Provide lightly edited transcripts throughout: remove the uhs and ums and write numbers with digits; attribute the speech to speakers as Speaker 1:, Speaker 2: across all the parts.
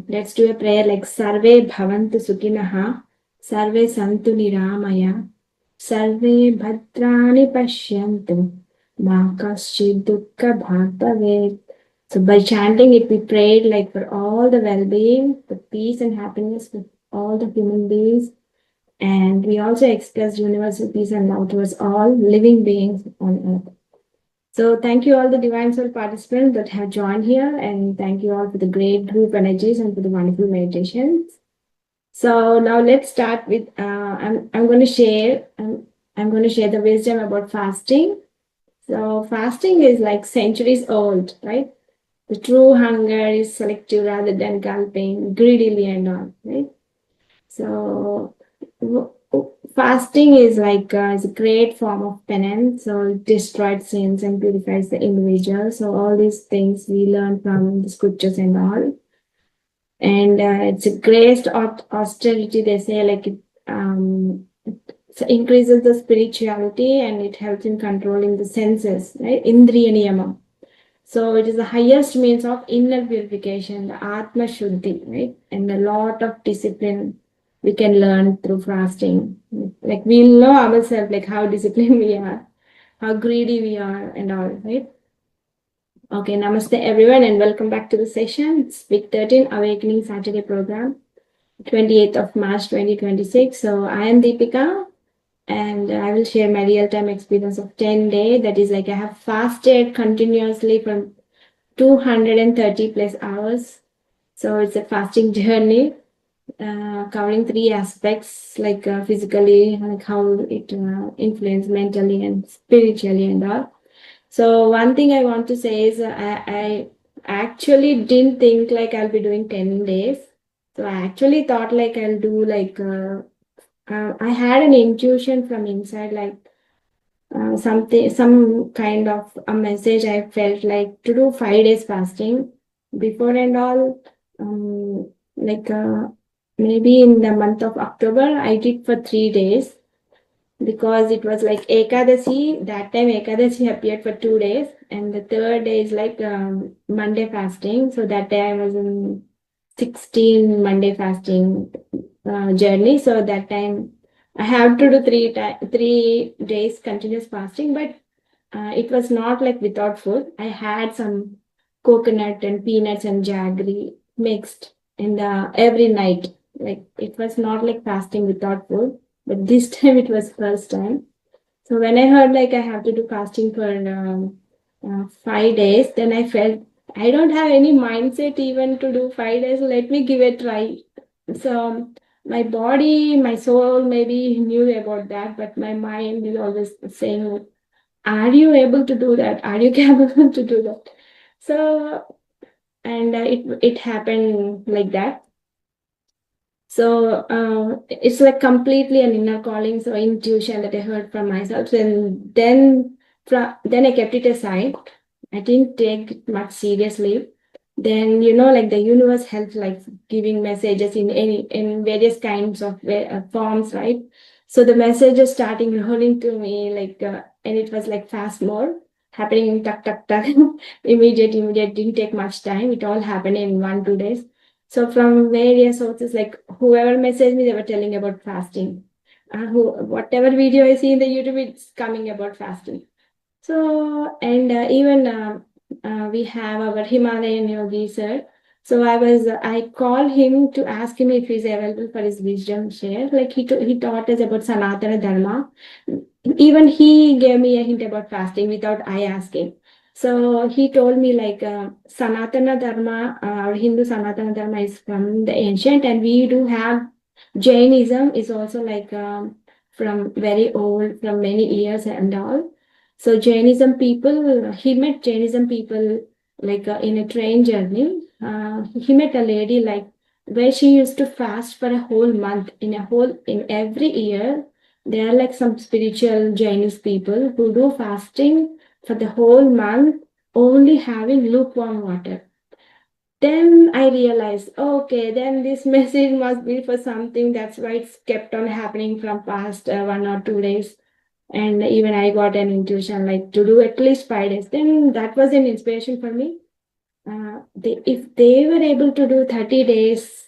Speaker 1: let's do a prayer like Sarve Bhavantu Sukhinaha, Sarve Santu Niramaya, Sarve Bhadrani Pashyantu, Ma Kaschid Dukkha Bhag Bhavet. So by chanting it, we prayed like for all the well-being, the peace and happiness with all the human beings. And we also expressed universal peace and love towards all living beings on earth. So thank you all the Divine Soul participants that have joined here, and thank you all for the great group energies and for the wonderful meditations. So now let's start with I'm going to share I'm going to share the wisdom about fasting. So fasting is like centuries old, right? The true hunger is selective rather than gulping greedily and all, right? So fasting is like is a great form of penance. So it destroys sins and purifies the individual. So all these things we learn from the scriptures and all. And it's a great austerity. They say like it increases the spirituality and it helps in controlling the senses, right? Indriya niyama. So it is the highest means of inner purification, the Atma Shuddhi, right? And a lot of discipline we can learn through fasting. Like we know ourselves, like how disciplined we are, how greedy we are, and all, right? Okay, namaste everyone, and welcome back to the session. It's week 13 Awakening Saturday program, 28th of March 2026. So I am Deepika, and I will share my real-time experience of 10 days. That is like I have fasted continuously for 230 plus hours. So it's a fasting journey covering three aspects like physically, like how it influences mentally and spiritually and all. So one thing I want to say is I actually didn't think like I'll be doing 10 days. So I actually thought like I'll do like, I had an intuition from inside like some kind of a message I felt like to do 5 days fasting before and all. Like maybe in the month of October, I did for 3 days because it was like Ekadasi. That time Ekadasi appeared for 2 days, and the third day is like Monday fasting. So that day I was in 16 Monday fasting journey. So that time I have to do 3 days continuous fasting, but it was not like without food. I had some coconut and peanuts and jaggery mixed in the every night. Like it was not like fasting without food, but this time it was first time. So when I heard like I have to do fasting for 5 days, then I felt I don't have any mindset even to do 5 days. Let me give it a try. So my body, my soul maybe knew about that, but my mind is always saying, "Are you able to do that? Are you capable to do that?" So and it happened like that. So it's like completely an inner calling, so intuition that I heard from myself, and then I kept it aside. I didn't take it much seriously. Then like the universe helps, like giving messages in various kinds of forms, right? So the messages starting rolling to me, like and it was like fast mode happening, tuck tuck tuck, immediate. Didn't take much time. It all happened in 1 2 days. So from various sources, like whoever messaged me, they were telling about fasting. Whatever video I see in the YouTube, it's coming about fasting. So and even we have our Himalayan yogi sir. So I called him to ask him if he's available for his wisdom share. Like he taught us about Sanatana Dharma. Even he gave me a hint about fasting without I asking. So he told me like Sanatana Dharma, our Hindu Sanatana Dharma is from the ancient, and we do have Jainism is also like from very old, from many years and all. So Jainism people, he met Jainism people like in a train journey. He met a lady like where she used to fast for a whole month in every year. There are like some spiritual Jainist people who do fasting for the whole month, only having lukewarm water. Then I realized, okay, then this message must be for something. That's why it's kept on happening from past 1 or 2 days. And even I got an intuition like to do at least 5 days. Then that was an inspiration for me. if they were able to do 30 days,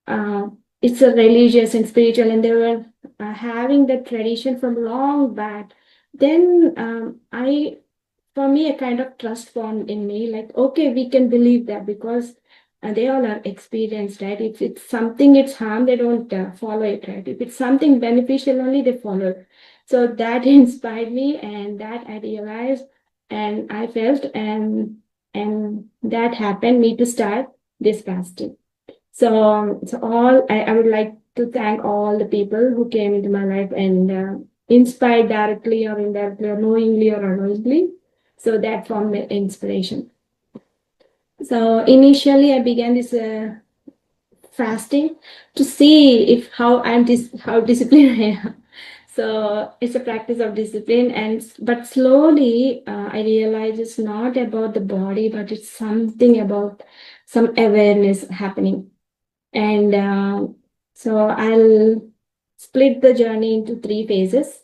Speaker 1: uh, it's a religious and spiritual, and they were having the tradition from long back, then for me, a kind of trust formed in me, like, okay, we can believe that because they all are experienced, right? If it's something, it's harm, they don't follow it, right? If it's something beneficial, only they follow it. So that inspired me, and that I realized, and I felt, and that happened me to start this fasting. So I would like to thank all the people who came into my life and inspired directly or indirectly or knowingly or unknowingly. So that formed my inspiration. So initially, I began this fasting to see if how disciplined I am. So it's a practice of discipline, and but slowly I realize it's not about the body, but it's something about some awareness happening. And so I'll split the journey into three phases.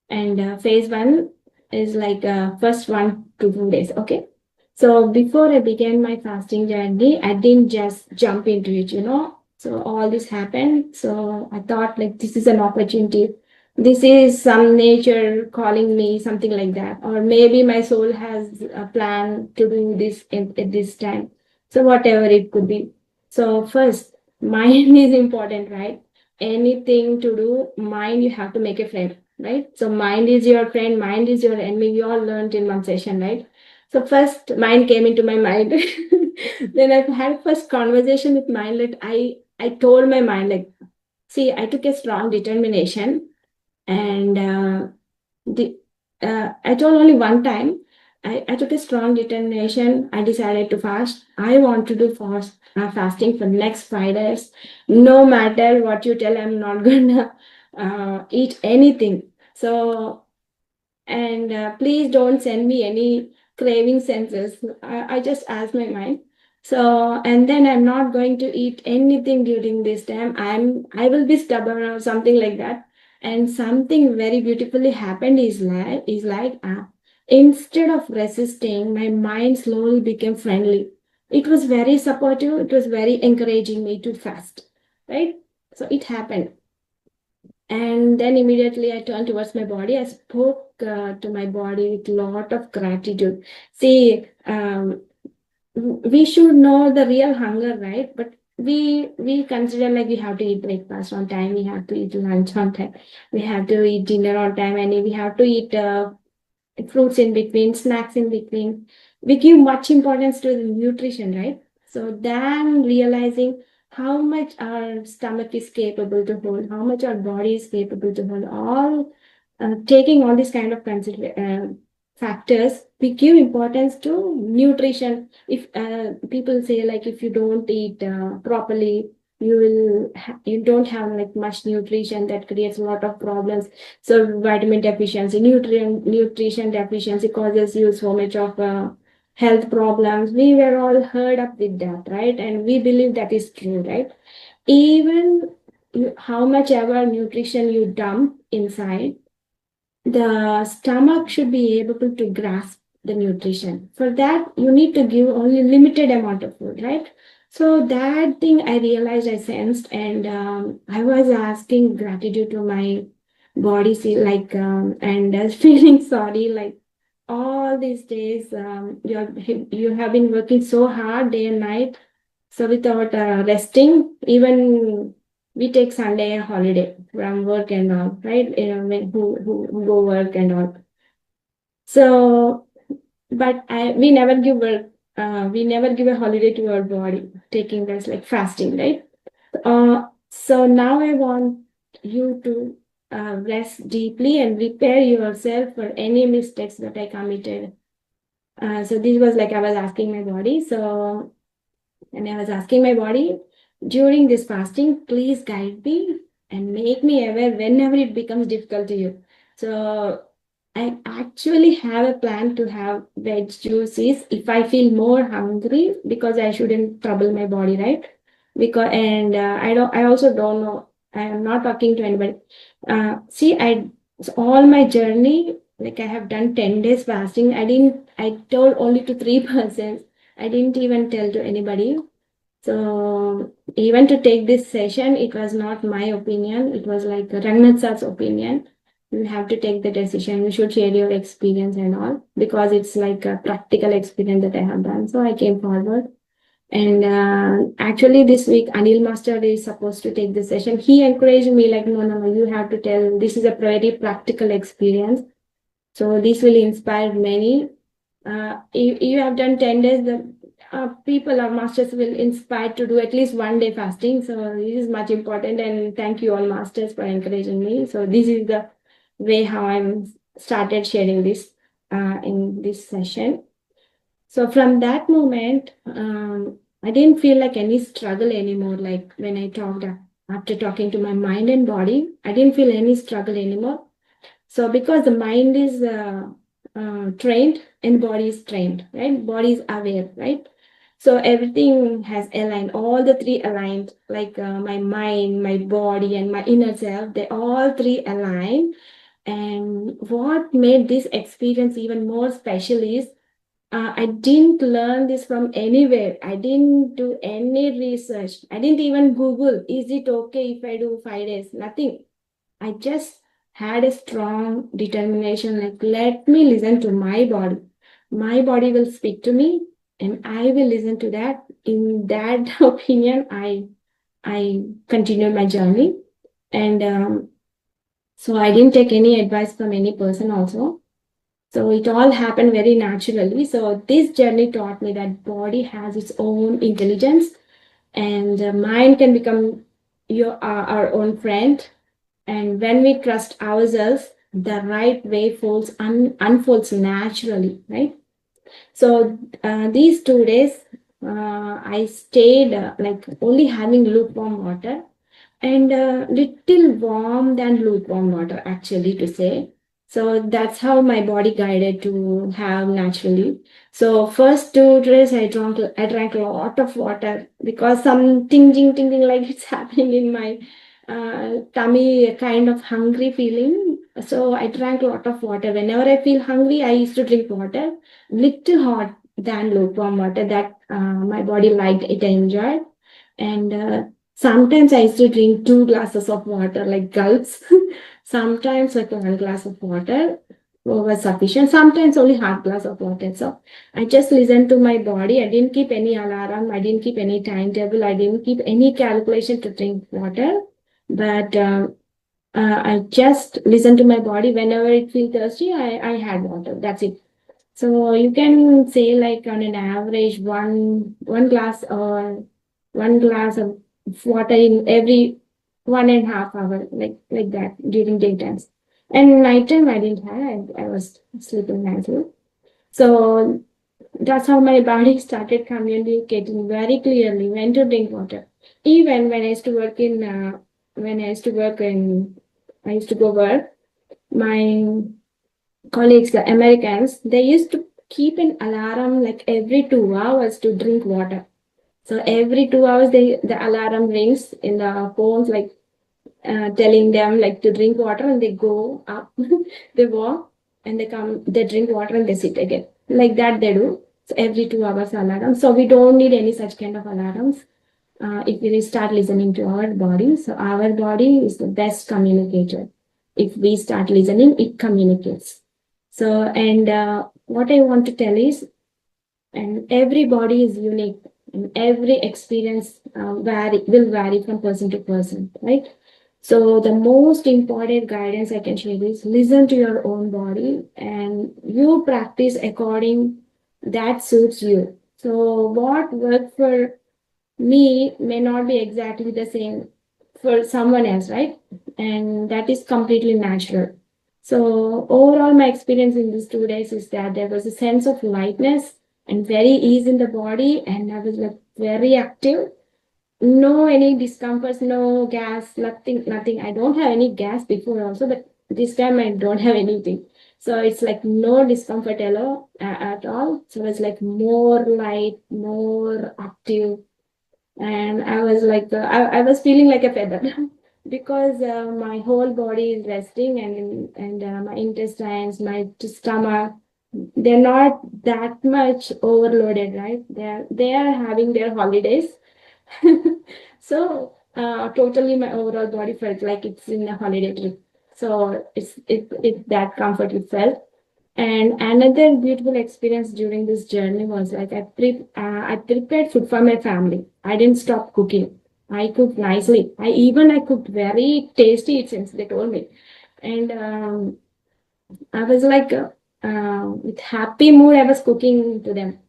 Speaker 1: And phase one is like first 1 to 2 days. Okay. So before I began my fasting journey, I didn't just jump into it. So all this happened. So I thought like this is an opportunity. This is some nature calling me, something like that. Or maybe my soul has a plan to do this at this time. So whatever it could be. So first, mind is important, right? Anything to do, mind you have to make a friend, right? So mind is your friend, mind is your enemy. We all learned in one session, right? So first mind came into my mind. Then I had first conversation with mind. Like I told my mind, like, see, I took a strong determination, and the I told only one time. I took a strong determination. I decided to fast. I want to do fasting for next 5 days. No matter what you tell, I'm not gonna eat anything. So, and please don't send me any craving senses. I just asked my mind. So, and then I'm not going to eat anything during this time. I will be stubborn or something like that. And something very beautifully happened is like instead of resisting, my mind slowly became friendly. It was very supportive. It was very encouraging me to fast, right? So it happened. And then immediately I turned towards my body. I spoke to my body with a lot of gratitude. See, we should know the real hunger, right? But we consider like we have to eat breakfast on time, we have to eat lunch on time, we have to eat dinner on time, and we have to eat fruits in between, snacks in between. We give much importance to the nutrition, right? So then realizing how much our stomach is capable to hold, how much our body is capable to hold, all taking all these kind of factors, we give importance to nutrition. If people say like if you don't eat properly, you don't have like much nutrition, that creates a lot of problems. So vitamin deficiency, nutrition deficiency causes you so much of health problems. We were all heard up with that, right? And we believe that is true, right? Even how much ever nutrition you dump inside, the stomach should be able to grasp the nutrition. For that, you need to give only limited amount of food, right? So that thing I realized, I sensed, and I was asking gratitude to my body, see, like, and feeling sorry, like all these days, you have been working so hard day and night, so without resting, even we take Sunday a holiday from work and all, right? Who go work and all. So, but we never give work. We never give a holiday to our body, taking rest like fasting, right? So now I want you to rest deeply and prepare yourself for any mistakes that I committed. So this was like I was asking my body. So and I was asking my body during this fasting, please guide me and make me aware whenever it becomes difficult to you. So I actually have a plan to have veg juices if I feel more hungry, because I shouldn't trouble my body, right? Because and I don't. I also don't know. I am not talking to anybody. See, so all my journey, like I have done 10 days fasting. I didn't. I told only to 3 persons. I didn't even tell to anybody. So even to take this session, it was not my opinion. It was like Rangnath sir's opinion. You have to take the decision. You should share your experience and all, because it's like a practical experience that I have done. So I came forward. And actually, this week, Anil Master is supposed to take the session. He encouraged me, like, no, no, no, you have to tell. This is a very practical experience. So this will inspire many. If you have done 10 days, the people or masters will inspire to do at least 1 day fasting. So this is much important. And thank you all masters for encouraging me. So this is the way how I'm started sharing this in this session. So from that moment, I didn't feel like any struggle anymore. Like when I talked after talking to my mind and body, I didn't feel any struggle anymore. So because the mind is trained and body is trained, right? Body is aware, right? So everything has aligned, all the three aligned, like my mind, my body, and my inner self, they all three align. And what made this experience even more special is I didn't learn this from anywhere. I didn't do any research. I didn't even Google, is it okay if I do 5 days? Nothing. I just had a strong determination, like, let me listen to my body. My body will speak to me and I will listen to that. In that opinion, I continued my journey. And so I didn't take any advice from any person also. So it all happened very naturally. So this journey taught me that body has its own intelligence, and the mind can become our own friend. And when we trust ourselves, the right way unfolds naturally, right? So these 2 days, I stayed like only having lukewarm water and little warm than lukewarm water, actually, to say. So that's how my body guided to have naturally. So first 2 days I drank a lot of water because some tingling like it's happening in my tummy, a kind of hungry feeling. So I drank a lot of water. Whenever I feel hungry, I used to drink water, little hot than lukewarm water, that my body liked it, I enjoyed. And sometimes I used to drink 2 glasses of water, like gulps. Sometimes like 1 glass of water was sufficient. Sometimes only half glass of water. So I just listened to my body. I didn't keep any alarm. I didn't keep any timetable. I didn't keep any calculation to drink water. But I just listened to my body. Whenever it feels thirsty, I had water. That's it. So you can say like on an average one glass or 1 glass of water in every 1.5 hour, like that during daytimes. And nighttime I didn't have. I was sleeping nicely. So that's how my body started communicating very clearly when to drink water. Even when I used to work in when I used to work in I used to go work, my colleagues, the Americans, they used to keep an alarm like every 2 hours to drink water. So every 2 hours, the alarm rings in the phones, like telling them like to drink water, and they go up, they walk, and they come, they drink water, and they sit again. Like that they do. So every 2 hours alarm. So we don't need any such kind of alarms. If we start listening to our body, so our body is the best communicator. If we start listening, it communicates. So, and what I want to tell is, and every body is unique, and every experience will vary from person to person, right? So the most important guidance I can share is listen to your own body, and you practice according that suits you. So what worked for me may not be exactly the same for someone else, right? And that is completely natural. So overall, my experience in these 2 days is that there was a sense of lightness and very ease in the body, and I was like very active. No any discomforts, no gas, nothing. I don't have any gas before also, but this time I don't have anything. So it's like no discomfort at all. So it's like more light, more active, and I was like I was feeling like a feather because my whole body is resting, and my intestines, my stomach, they're not that much overloaded, right? They are having their holidays. So totally my overall body felt like it's in a holiday trip. So it's that comfort it felt. And another beautiful experience during this journey was like I prepared food for my family. I didn't stop cooking. I cooked nicely. I cooked very tasty since they told me. And I was like with happy mood. I was cooking to them,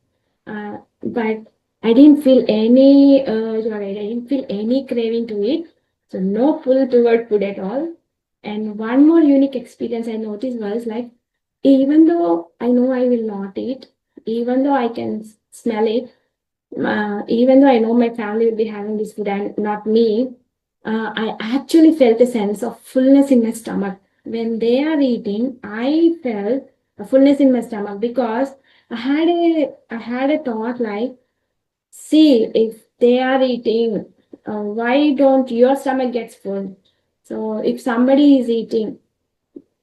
Speaker 1: but I didn't feel any urge or I didn't feel any craving to eat. So no pull toward food at all. And one more unique experience I noticed was like, even though I know I will not eat, even though I can smell it, even though I know my family will be having this food and not me, I actually felt a sense of fullness in my stomach. When they are eating, I felt a fullness in my stomach because I had a thought like, see, if they are eating, why don't your stomach gets full? So if somebody is eating,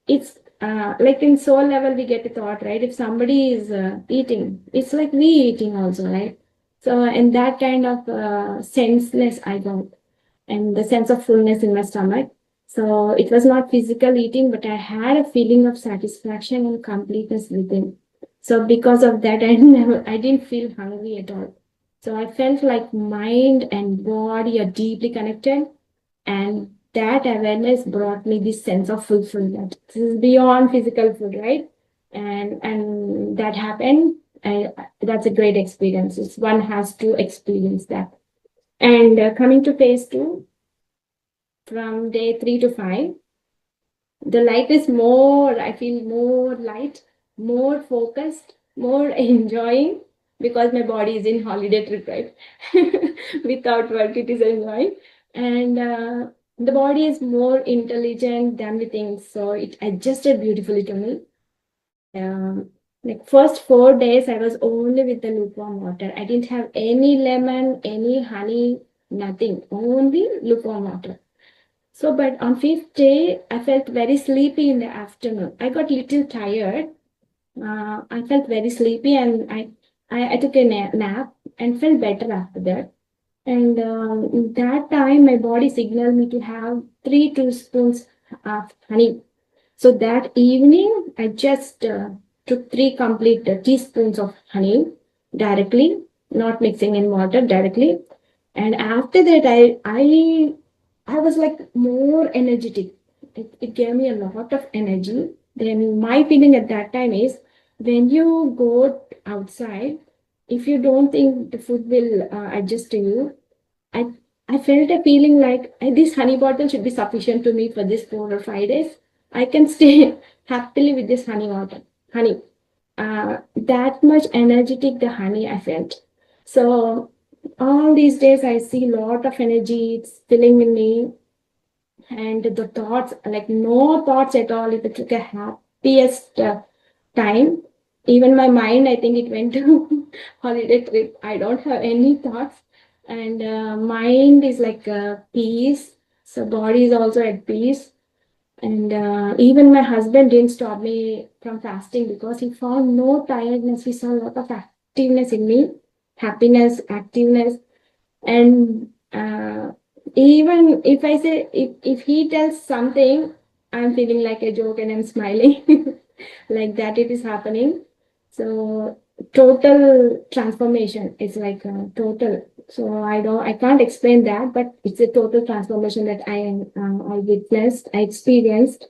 Speaker 1: it's like in soul level we get a thought, right? If somebody is eating, it's like we eating also, right? So and that kind of senseless I got, and the sense of fullness in my stomach. So it was not physical eating, but I had a feeling of satisfaction and completeness within. So because of that, I didn't feel hungry at all. So I felt like mind and body are deeply connected, and that awareness brought me this sense of fulfillment. This is beyond physical food, right? And that happened. That's a great experience. One has to experience that. And coming to phase two, from day 3 to 5, the life is more, I feel more light, more focused, more enjoying because my body is in holiday trip, right? Without work, it is enjoying. And the body is more intelligent than we think. So it adjusted beautifully to me. Like first 4 days, I was only with the lukewarm water. I didn't have any lemon, any honey, nothing, only lukewarm water. So, but on fifth day, I felt very sleepy in the afternoon. I got little tired. I felt very sleepy, and I took a nap and felt better after that. And that time, my body signaled me to have 3 teaspoons of honey. So that evening, I just took 3 complete teaspoons of honey directly, not mixing in water directly. And after that, I was like more energetic. It gave me a lot of energy. Then my feeling at that time is, when you go outside, if you don't think the food will adjust to you, I I felt a feeling like, this honey bottle should be sufficient to me for this 4 or 5 days. I can stay happily with this honey. That much energetic the honey I felt. So all these days I see a lot of energy. It's filling in me, and the thoughts, like no thoughts at all. It took a happiest time. Even my mind, I think it went to holiday trip. I don't have any thoughts, and mind is like peace. So body is also at peace. And even my husband didn't stop me from fasting because he found no tiredness. He saw a lot of activeness in me, happiness, activeness. And even if I say, if he tells something, I'm feeling like a joke and I'm smiling. Like that it is happening. So total transformation is like total. So I can't explain that, but it's a total transformation that I witnessed, I experienced.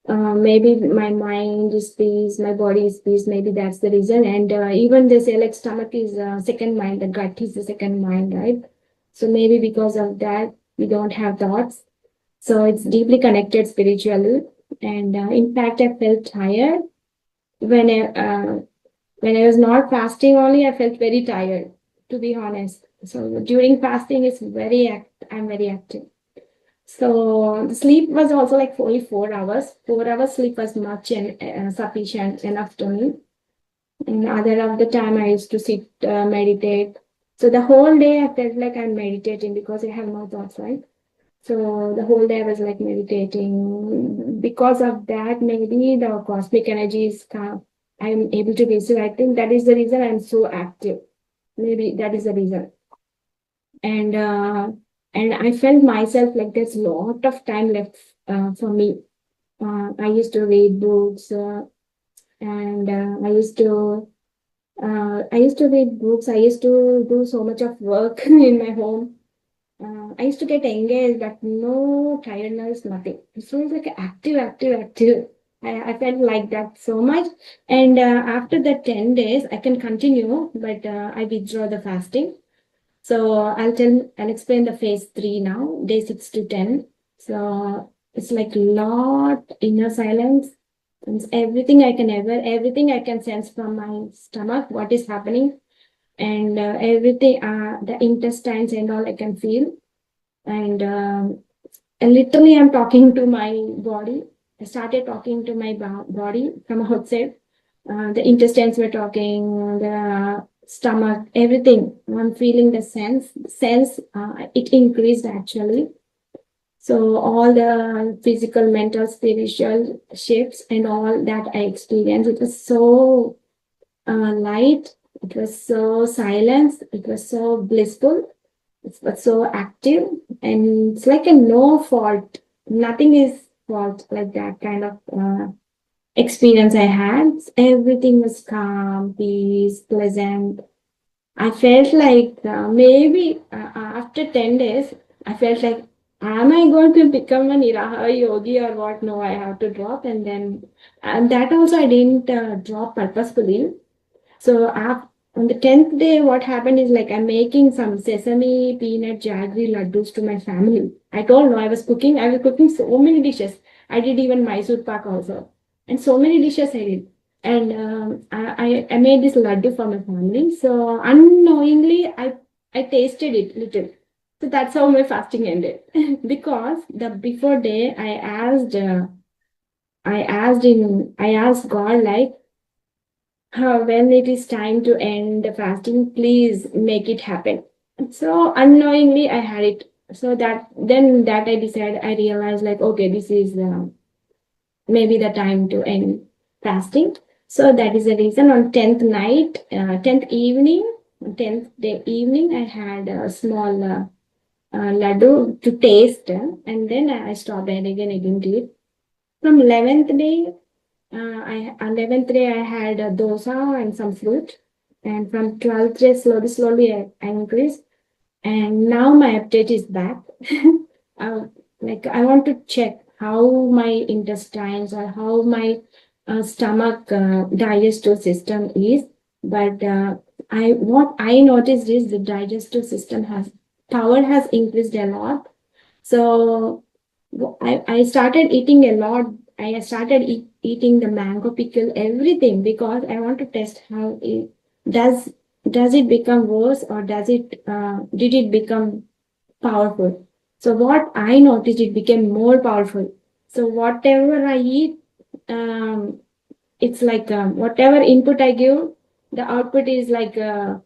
Speaker 1: Maybe my mind is peace, my body is peace. Maybe that's the reason. And even they say like stomach is second mind, the gut is the second mind, right? So maybe because of that, we don't have thoughts. So it's deeply connected spiritually. And in fact, I felt tired when I was not fasting. Only I felt very tired, to be honest. So during fasting, I'm very active. So the sleep was also like only 4 hours. 4 hours sleep was much and sufficient enough to me. And other of the time I used to sit, meditate. So the whole day I felt like I'm meditating because I have no thoughts, right? So the whole day I was like meditating. Because of that, maybe the cosmic energy is calm. I'm able to receive. I think that is the reason I'm so active. Maybe that is the reason. And I felt myself like there's a lot of time left for me. I used to read books, and I used to read books. I used to do so much of work in my home. I used to get engaged, but no tiredness, nothing. So it's like active, active, active. I felt like that so much. And after the 10 days, I can continue, but I withdraw the fasting. So I'll explain the phase 3 now, day 6 to 10. So it's like lot inner silence. It's everything I can sense from my stomach, what is happening, and everything, the intestines and all I can feel. And literally I'm talking to my body. I started talking to my body from outside. The intestines were talking, the stomach, everything. I'm feeling the sense. It increased actually. So all the physical, mental, spiritual shifts and all that I experienced, it was so light. It was so silence. It was so blissful. It was so active, and it's like a no fault. Nothing is fault, like that kind of experience I had. Everything was calm, peace, pleasant. I felt like maybe after 10 days, I felt like, am I going to become an Iraha yogi or what? No, I have to drop. And that also I didn't drop purposefully. So on the 10th day, what happened is like I'm making some sesame peanut jaggery laddus to my family. I told no, I was cooking so many dishes. I did even Mysore pak also. And so many dishes I did. And I made this laddu for my family. So unknowingly, I tasted it little. So that's how my fasting ended. Because the before day, I asked God like, when it is time to end the fasting, please make it happen. So unknowingly, I had it. So that I decided, I realized like, okay, this is maybe the time to end fasting. So that is the reason on 10th night, 10th evening, 10th day evening, I had a small laddu to taste, and then I stopped and again I didn't eat. From 11th day, I on 11th day I had a dosa and some fruit, and from 12th day slowly I increased, and now my appetite is back. uh, like I want to check how my intestines or how my stomach digestive system is, but I what I noticed is the digestive system has power has increased a lot. So I started eating a lot. I started eating the mango pickle, everything, because I want to test how it does. Does it become worse, or did it become powerful? So what I noticed, it became more powerful. So whatever I eat, um, it's like whatever input I give, the output is like the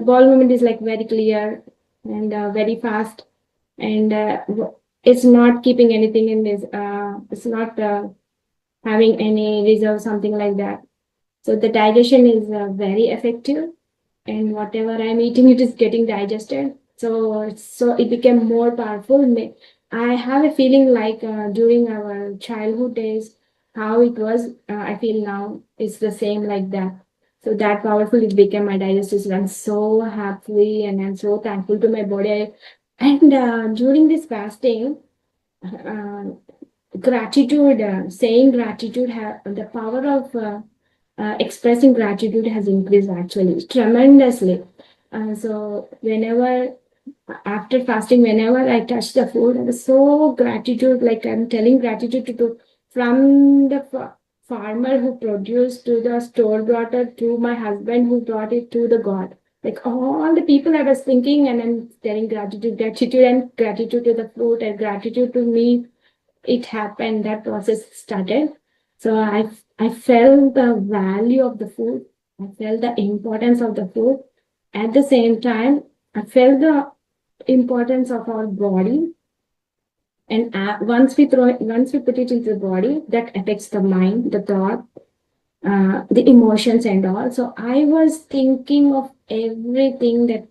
Speaker 1: ball movement is like very clear and very fast, and it's not keeping anything in this. It's not having any reserve, something like that. So the digestion is very effective, and whatever I'm eating, it is getting digested. So it became more powerful. I have a feeling like during our childhood days, how it was. I feel now it's the same like that. So that powerful it became my digestive system. I'm so happy and I'm so thankful to my body. And during this fasting, uh, gratitude, saying gratitude, the power of expressing gratitude has increased actually tremendously. So whenever after fasting, whenever I touch the food, I was so gratitude, like I'm telling gratitude to from the farmer who produced to the store brought it to my husband who brought it to the God. Like all the people I was thinking, and I'm telling gratitude and gratitude to the fruit and gratitude to me. It happened, that process started. So I felt the value of the food. I felt the importance of the food. At the same time, I felt the importance of our body. And once we put it into the body, that affects the mind, the thought. the emotions and all. So I was thinking of everything, that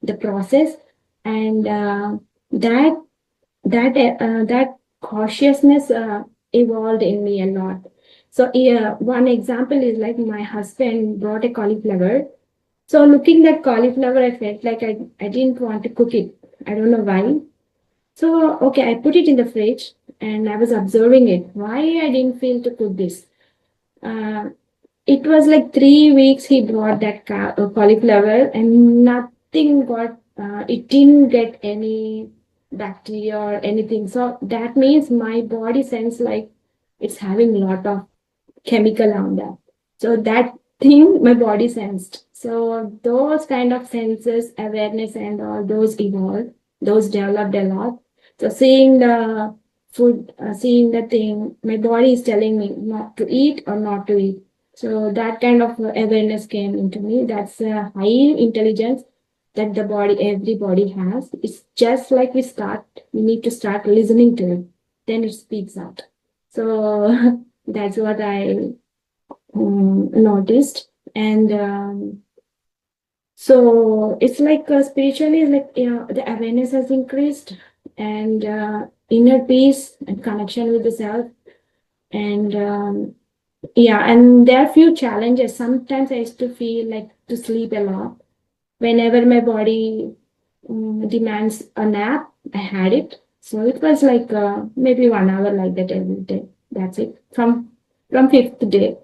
Speaker 1: the process, and that cautiousness evolved in me a lot. So yeah, one example is like my husband brought a cauliflower. So looking at cauliflower, I felt like I didn't want to cook it. I don't know why. So okay, I put it in the fridge and I was observing it. Why I didn't feel to cook this? Uh, it was like 3 weeks he brought that cauliflower and nothing got, it didn't get any bacteria or anything. So that means my body sense like it's having a lot of chemical on that. So that thing my body sensed. So those kind of senses, awareness and all those evolved, those developed a lot. So seeing the food, seeing the thing, my body is telling me not to eat or not to eat. So that kind of awareness came into me. That's a high intelligence that the body, every body has. It's just like we need to start listening to it. Then it speaks out. So that's what I noticed. And so it's like spiritually, like the awareness has increased, and inner peace and connection with the self. And yeah, and there are few challenges. Sometimes I used to feel like to sleep a lot. Whenever my body demands a nap, I had it. So it was like maybe 1 hour like that every day. That's it. From fifth day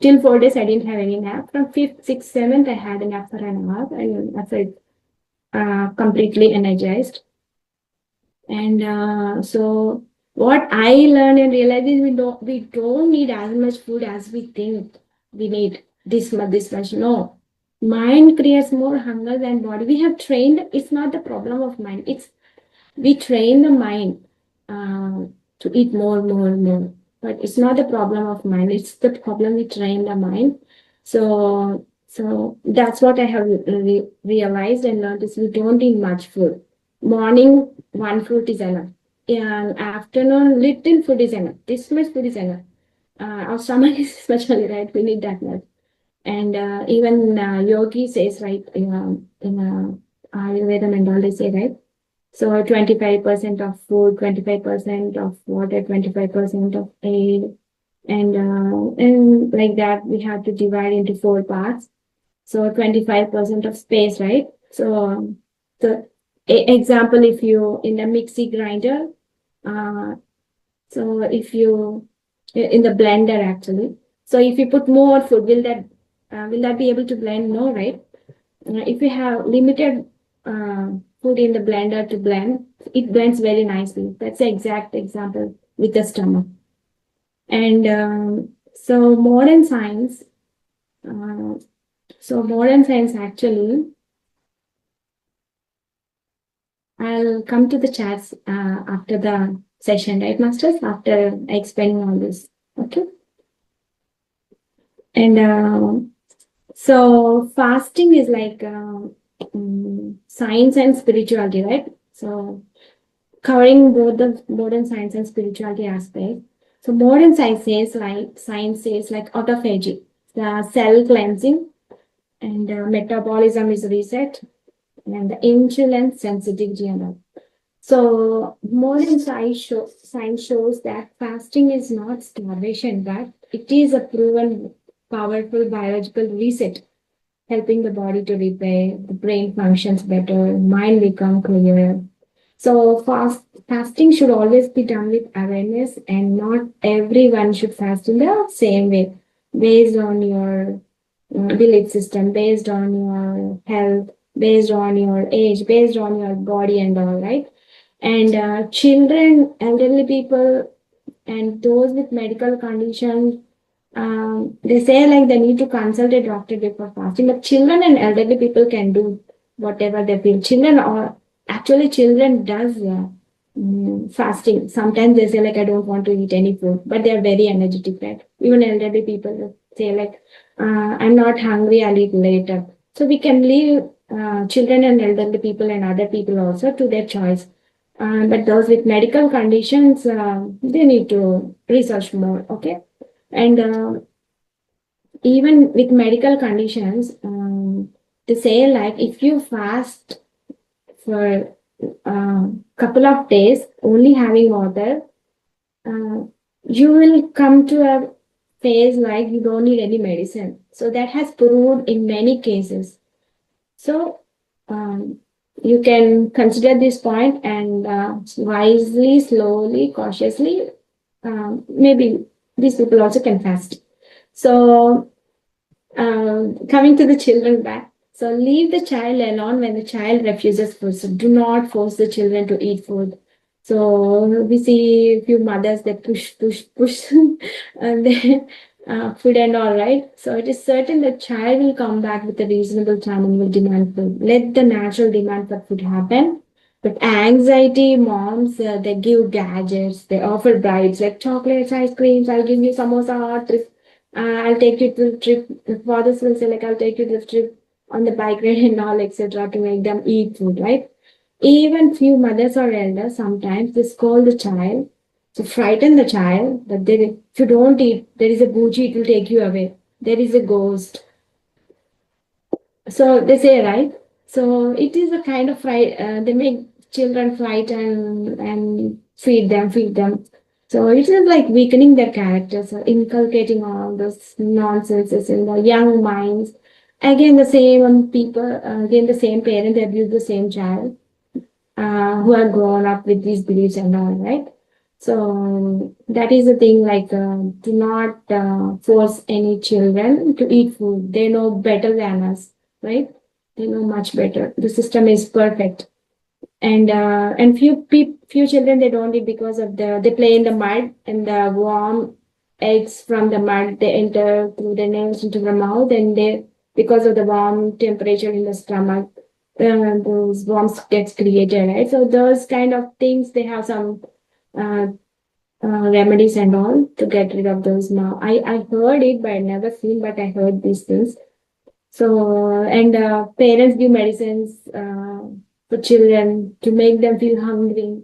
Speaker 1: till 4 days, I didn't have any nap. From fifth, sixth, seventh, I had a nap for an hour, and I felt completely energized. And so what I learned and realized is we don't need as much food as we think we need. This much. No. Mind creates more hunger than body. We have trained, it's not the problem of mind. It's we train the mind to eat more. But it's not the problem of mind. It's the problem we train the mind. So that's what I have realized and learned is we don't need much food. Morning, one fruit is enough. And afternoon, little food is enough. This much food is enough. Our stomach is especially right. We need that much. And even yogi says, right, in Ayurveda and all they say, right? So 25% of food, 25% of water, 25% of air, and like that we have to divide into four parts. So 25% of space, right? So example, if you in a mixie grinder, uh, so if you in the blender actually, so if you put more food, will that be able to blend? No, right? If you have limited food in the blender to blend, it blends very nicely. That's the exact example with the stomach. And so modern science, uh, actually, I'll come to the chats after the session, right, masters? After explaining all this, okay? And so fasting is like science and spirituality, right? So covering both the modern science and spirituality aspect. So modern science says like autophagy, the cell cleansing, and metabolism is reset, and the insulin sensitivity and all. So modern science shows that fasting is not starvation, but it is a proven powerful biological reset, helping the body to repair, the brain functions better, mind become clearer. So fasting should always be done with awareness, and not everyone should fast in the same way, based on your belief system, based on your health, based on your age, based on your body and all, right? And children, elderly people, and those with medical conditions, they say like they need to consult a doctor before fasting. But children and elderly people can do whatever they feel. Children does fasting. Sometimes they say like I don't want to eat any food, but they are very energetic, right? Even elderly people say like I'm not hungry, I'll eat later. So we can leave children and elderly people and other people also to their choice. But those with medical conditions, they need to research more. Okay, and even with medical conditions, they say like if you fast for a couple of days only having water, uh, you will come to a phase like you don't need any medicine. So that has proved in many cases. So um, you can consider this point and wisely, slowly, cautiously, maybe these people also can fast. So coming to the children back. So leave the child alone when the child refuses food. So do not force the children to eat food. So we see a few mothers that push, and they food and all right. So it is certain the child will come back with a reasonable time and will demand food. Let the natural demand for food happen. But anxiety moms, they give gadgets, they offer bribes like chocolates, ice creams. I'll give you samosa or I'll take you to the trip. The fathers will say, like, I'll take you to the trip on the bike ride and all, etc., to make them eat food, right? Even few mothers or elders sometimes they scold the child to frighten the child that if you don't eat, there is a booji, it will take you away. There is a ghost. So they say, right? So it is a kind of fright. They make children fright and feed them. So it is like weakening their characters, inculcating all those nonsenses in the young minds. Again, the same people, again the same parent abuse the same child, who are grown up with these beliefs and all, right? So that is the thing. Like, do not force any children to eat food. They know better than us, right? They know much better. The system is perfect, and few children they don't eat because of they play in the mud and the warm eggs from the mud they enter through the nails into the mouth, and they because of the warm temperature in the stomach, those worms gets created, right? So those kind of things they have some uh, remedies and all to get rid of those. Now I heard it but I never seen, but I heard these things. So, and parents give medicines for children to make them feel hungry.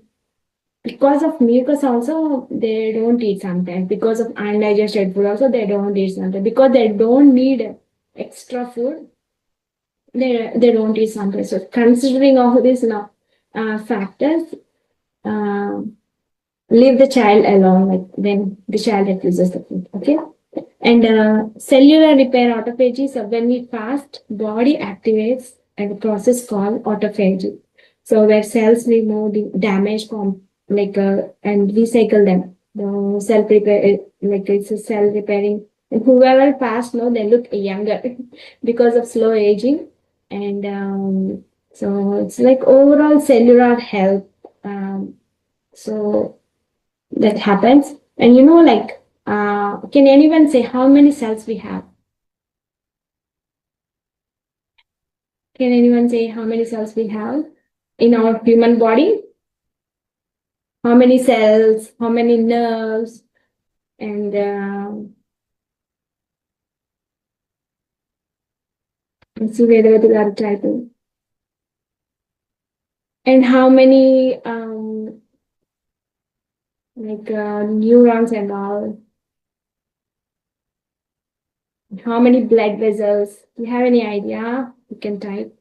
Speaker 1: Because of mucus also, they don't eat sometimes. Because of undigested food also, they don't eat sometimes. Because they don't need extra food, they don't eat sometimes. So, considering all these now factors, uh, leave the child alone, like when the child refuses the food. Okay. And cellular repair autophagy. So when we fast, body activates a process called autophagy. So where cells remove the damaged and recycle them. The cell repair, like it's a cell repairing. And whoever fast, no, they look younger because of slow aging. And so it's like overall cellular health. So that happens. And like, can anyone say how many cells we have? Can anyone say how many cells we have in our human body? How many cells? How many nerves? And let's see whether it are typing. And how many neurons and all? How many blood vessels? Do you have any idea? You can type.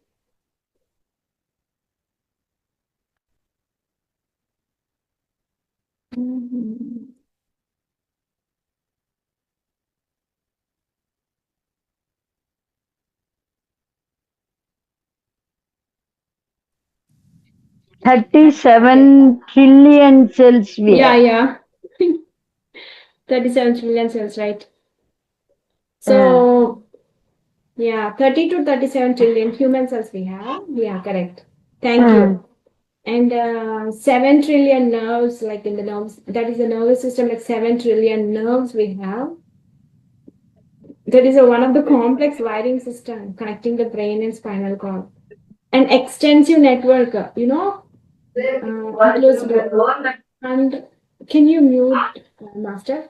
Speaker 1: Mhm.
Speaker 2: 37 trillion cells we
Speaker 1: Yeah,
Speaker 2: have.
Speaker 1: yeah. 37 trillion cells, right?
Speaker 2: Uh,
Speaker 1: So, yeah, 30 to 37 trillion human cells we have. Yeah, correct. Thank
Speaker 2: uh,
Speaker 1: you. And 7 trillion nerves, like in the nerves, that is the nervous system, like 7 trillion nerves we have. That is one of the complex wiring system connecting the brain and spinal cord. An extensive network, includes and can you mute, Master?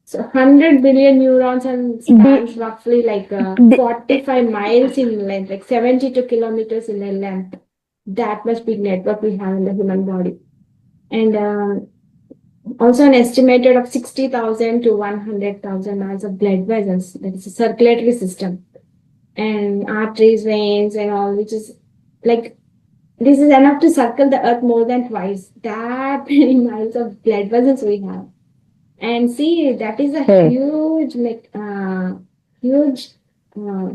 Speaker 1: So 100 billion neurons and
Speaker 2: the,
Speaker 1: spans roughly like
Speaker 2: the,
Speaker 1: 45 miles in length, like 72 kilometers in a length. That much big network we have in the human body. And Also an estimated of 60,000 to 100,000 miles of blood vessels. That is a circulatory system. And arteries, veins, and all, which is like this is enough to circle the earth more than twice. That many miles of blood vessels we have. And see, that is a huge, huge uh,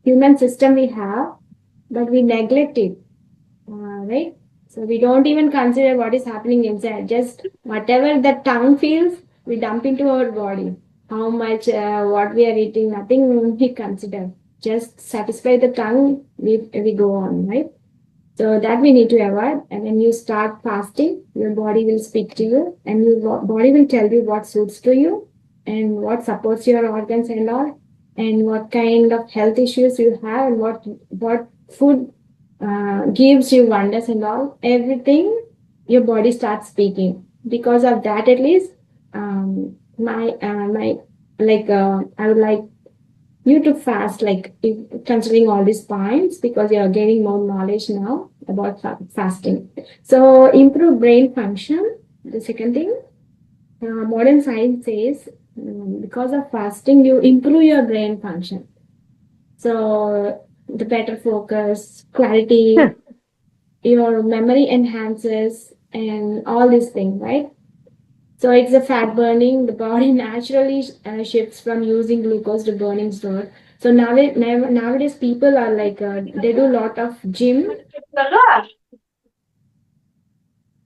Speaker 1: human system we have, but we neglect it, right? So we don't even consider what is happening inside. Just whatever the tongue feels, we dump into our body. How much, what we are eating, nothing we consider. Just satisfy the tongue, we go on, right? So that we need to avoid. And when you start fasting, your body will speak to you, and your body will tell you what suits to you and what supports your organs and all, and what kind of health issues you have, and what food gives you wonders and all. Everything your body starts speaking. Because of that, at least, my I would like you to fast, like if, considering all these points, because you are gaining more knowledge now about fasting. So improve brain function. The second thing, modern science says, because of fasting you improve your brain function. So the better focus, clarity, your memory enhances, and all these things, right? So it's a fat burning. The body naturally shifts from using glucose to burning store. So nowadays people are like they do a lot of gym.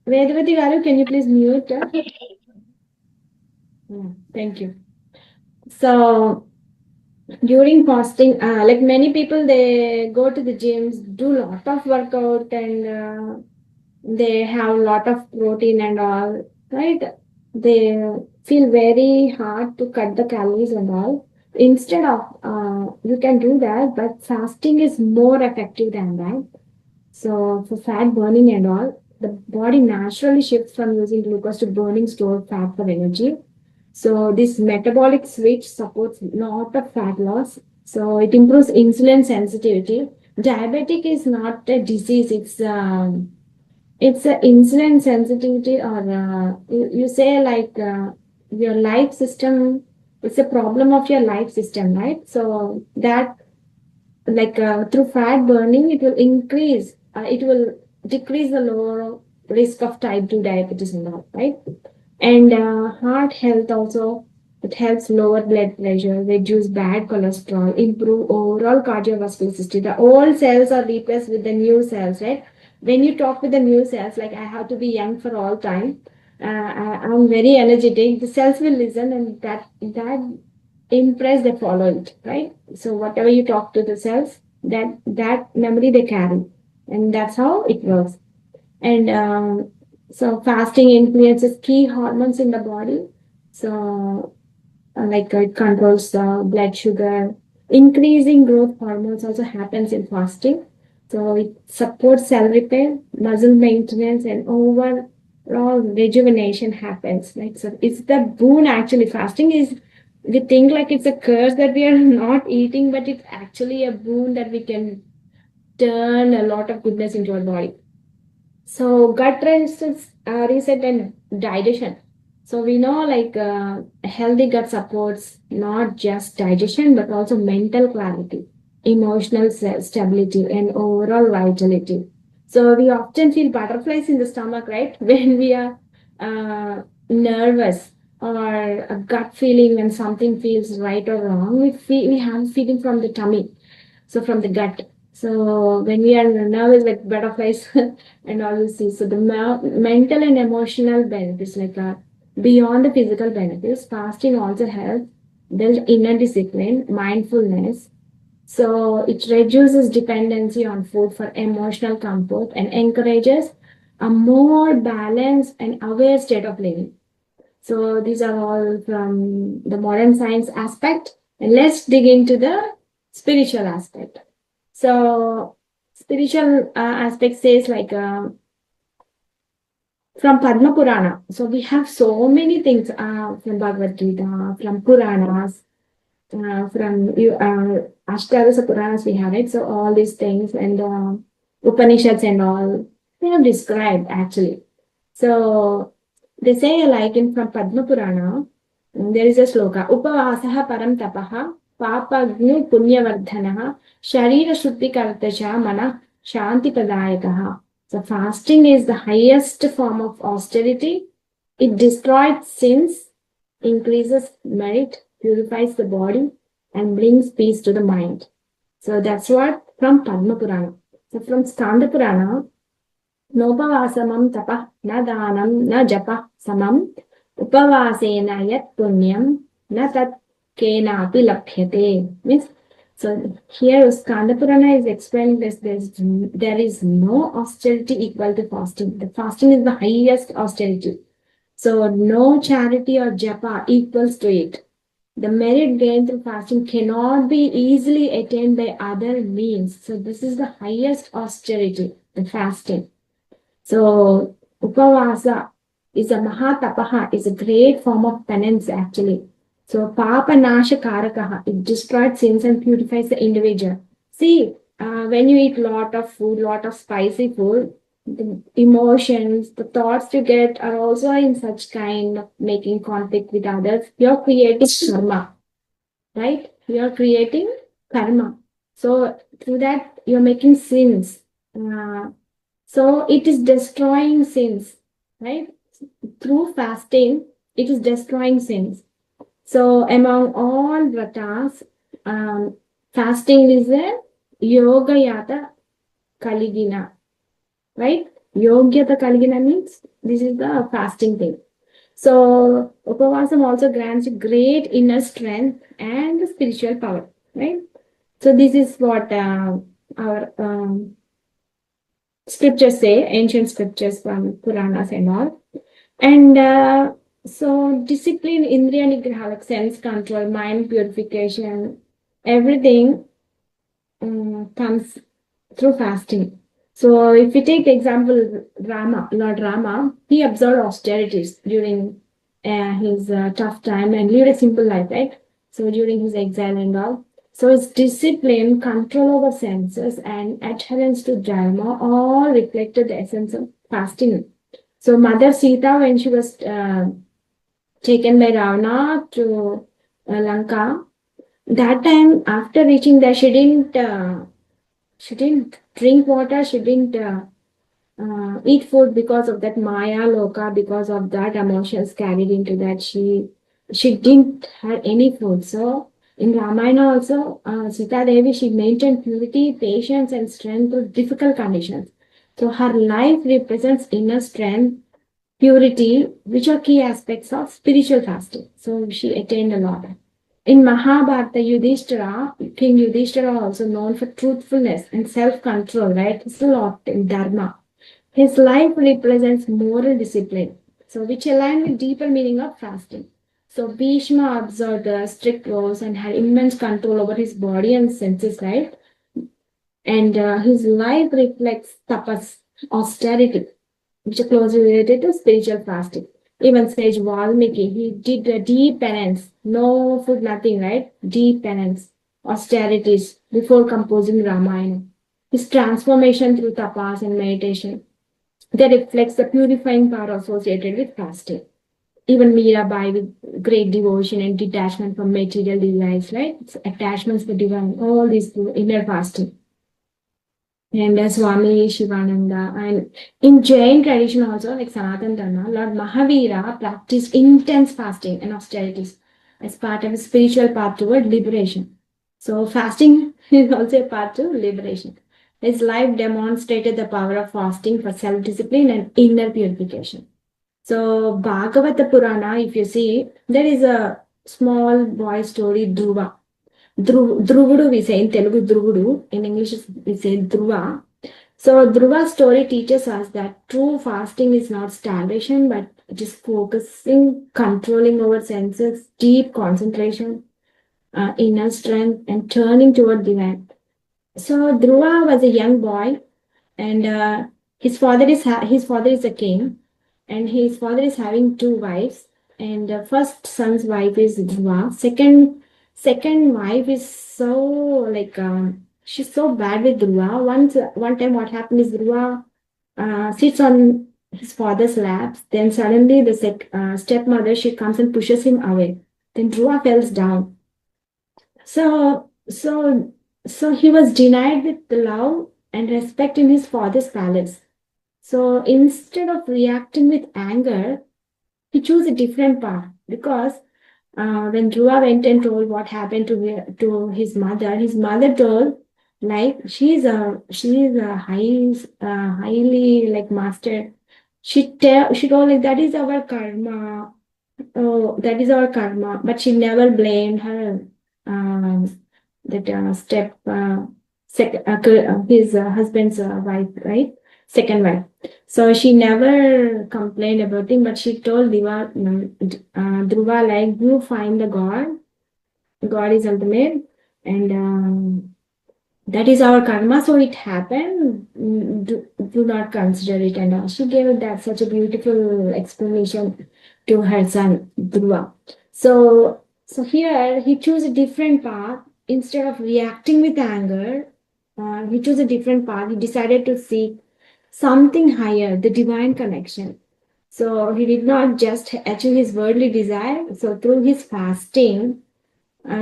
Speaker 1: Vedavati Garu, can you please mute? Yeah, thank you. So during fasting, like many people, they go to the gyms, do a lot of workout, and they have a lot of protein and all, right? They feel very hard to cut the calories and all. Instead of, you can do that, but fasting is more effective than that. So for fat burning and all, the body naturally shifts from using glucose to burning stored fat for energy. So this metabolic switch supports lot of fat loss. So it improves insulin sensitivity. Diabetic is not a disease; it's a insulin sensitivity, or you say like your life system. It's a problem of your life system, right? So that like through fat burning, it will increase. It will decrease the lower risk of type 2 diabetes and all, right? And heart health also, it helps lower blood pressure, reduce bad cholesterol, improve overall cardiovascular system. The old cells are replaced with the new cells, right? When you talk with the new cells, like I have to be young for all time, I'm very energetic. The cells will listen, and that impress they follow it, right? So whatever you talk to the cells, that memory they carry, and that's how it works. And so fasting influences key hormones in the body. So like it controls the blood sugar. Increasing growth hormones also happens in fasting. So it supports cell repair, muscle maintenance, and overall rejuvenation happens. Like so, it's the boon actually. Fasting is, we think like it's a curse that we are not eating, but it's actually a boon that we can turn a lot of goodness into our body. So gut reset and digestion. So we know like a healthy gut supports not just digestion but also mental clarity, emotional stability, and overall vitality. So we often feel butterflies in the stomach, right? When we are nervous, or a gut feeling when something feels right or wrong. We have feeling from the tummy, so from the gut. So when we are nervous, like butterflies and all you see. So the mental and emotional benefits, like beyond the physical benefits, fasting also helps build inner discipline, mindfulness. So it reduces dependency on food for emotional comfort and encourages a more balanced and aware state of living. So these are all from the modern science aspect. And let's dig into the spiritual aspect. So spiritual aspect says like from Padma Purana. So we have so many things from Bhagavad Gita, from Puranas, from Ashtadasa Puranas we have it. So all these things, and Upanishads and all, they have described actually. So They say like in from Padma Purana, there is a sloka, Upavasaha param tapaha, papagnu punyavardhanaha, sharira shuddhikartacha mana shanti pradayakaha. So fasting is the highest form of austerity. It destroys sins, increases merit, purifies the body, and brings peace to the mind. So that's what from Padma Purana. So from Skanda Purana, Nopavasamam tapah na danam na japah samam upavasena yat punyam na tat kenapi lapyate. Means, so here Skanda Purana is explaining this. There is no austerity equal to fasting. The fasting is the highest austerity. So no charity or japa equals to it. The merit gained through fasting cannot be easily attained by other means. So this is the highest austerity, the fasting. So upavasa is a mahatapaha, is a great form of penance actually. So papa nasha karakaha, it destroys sins and purifies the individual. See, when you eat lot of food, lot of spicy food, the emotions, the thoughts you get are also in such kind of making conflict with others. You're creating karma, right? You're creating karma. So through that, you're making sins. So it is destroying sins, right? Through fasting, it is destroying sins. So among all vratas, fasting is a yoga yata kaligina, right? Yogyata kaligina means this is the fasting thing. So upavasam also grants great inner strength and spiritual power, right? So this is what our scriptures say, ancient scriptures from Puranas and all. And so discipline, Indriya Nigraha, like sense control, mind purification, everything comes through fasting. So if we take the example Rama, Lord Rama, he observed austerities during his tough time and lived a simple life, right? So during his exile and all. So his discipline, control over senses, and adherence to Dharma all reflected the essence of fasting. So Mother Sita, when she was taken by Ravana to Lanka, that time after reaching there, she didn't drink water. She didn't eat food because of that Maya Loka, because of that emotions carried into that. She didn't have any food. So in Ramayana also, Sita Devi, she maintained purity, patience, and strength through difficult conditions. So her life represents inner strength, purity, which are key aspects of spiritual fasting. So she attained a lot. In Mahabharata, Yudhishthira, King Yudhishthira, also known for truthfulness and self-control, right? It's a lot in Dharma. His life represents moral discipline, so which align with deeper meaning of fasting. So Bhishma observed the strict laws and had immense control over his body and senses, right? And his life reflects tapas, austerity, which are closely related to spiritual fasting. Even Sage Valmiki, he did a deep penance, no food, nothing, right? Deep penance, austerities before composing Ramayana. His transformation through tapas and meditation that reflects the purifying power associated with fasting. Even Mirabai with great devotion and detachment from material desires, right? It's attachments for divine, all these through inner fasting. And Swami Shivananda. And in Jain tradition also, like Sanatan Dharma, Lord Mahavira practiced intense fasting and austerities as part of his spiritual path toward liberation. So fasting is also a path to liberation. His life demonstrated the power of fasting for self-discipline and inner purification. So Bhagavata Purana, if you see, there is a small boy story, Dhruva. Dhruvudu, we say in Telugu Dhruvudu, in English we say Dhruva. So Dhruva's story teaches us that true fasting is not starvation, but just focusing, controlling our senses, deep concentration, inner strength, and turning toward divine. So Dhruva was a young boy, and his father is a king, and his father is having two wives, and the first son's wife is Dhruva. Second wife is so like she's so bad with Dhruva. One time what happened is Dhruva sits on his father slaps. Then suddenly the stepmother, she comes and pushes him away. Then Dhruva falls down. So, so, so he was denied with the love and respect in his father's palace. So instead of reacting with anger, he chose a different path because when Dhruva went and told what happened to his mother told like she's a highly like master. She told like that is our karma. Oh, that is our karma. But she never blamed her that step his husband's wife, right? Second wife. So she never complained about it, but she told Dhruva like you find the God. God is ultimate, and that is our karma. So it happened. Do not consider it. And she gave that such a beautiful explanation to her son Dhruva. So here he chose a different path instead of reacting with anger. He chose a different path. He decided to seek something higher, the divine connection. So he did not just achieve his worldly desire. So through his fasting,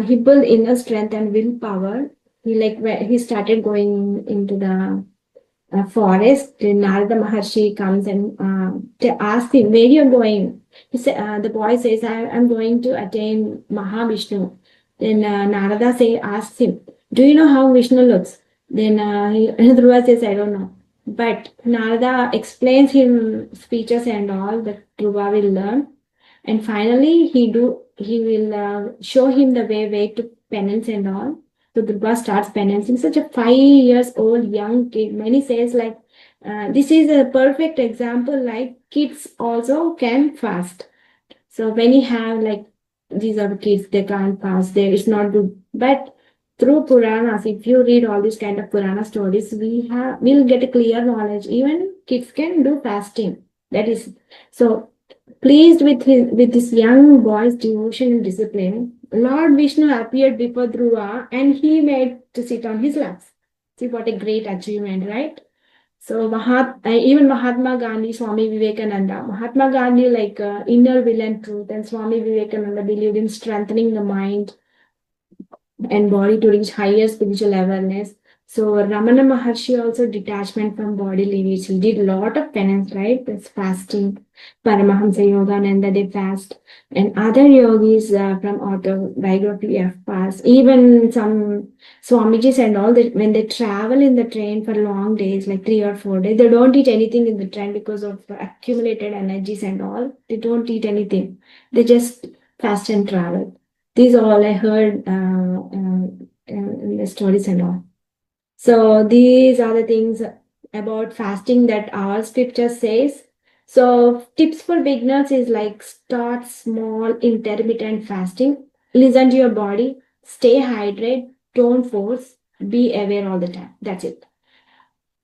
Speaker 1: he built inner strength and willpower. He started going into the forest. Narada Maharshi comes and asks him, "Where you are going?" The boy says, "I'm going to attain Mahavishnu." Then asks him, "Do you know how Vishnu looks?" Then Dhruva says, "I don't know." But Narada explains him speeches and all that Dhruva will learn. And finally, he will show him the way to penance and all. So Durga starts penance. Such a 5 years old young kid. Many says like this is a perfect example. Like kids also can fast. So when you have like these are the kids, they can't fast. There it's not good. But through Puranas, if you read all these kind of Purana stories, we'll get a clear knowledge. Even kids can do fasting. That is so pleased with this young boy's devotion and discipline, Lord Vishnu appeared before Dhruva and he made to sit on his laps. See what a great achievement, right? So even Mahatma Gandhi, Swami Vivekananda, Mahatma Gandhi like inner will and truth, and Swami Vivekananda believed in strengthening the mind and body to reach higher spiritual awareness. So Ramana Maharshi also detachment from bodily needs. He did a lot of penance, right? That's fasting. Paramahamsa Yogananda they fast, and other yogis from autobiography of past. Even some Swamijis and all that when they travel in the train for long days, like 3 or 4 days, they don't eat anything in the train because of accumulated energies and all. They don't eat anything. They just fast and travel. These all I heard in the stories and all. So these are the things about fasting that our scripture says. So tips for beginners is like start small, intermittent fasting. Listen to your body. Stay hydrated. Don't force. Be aware all the time. That's it.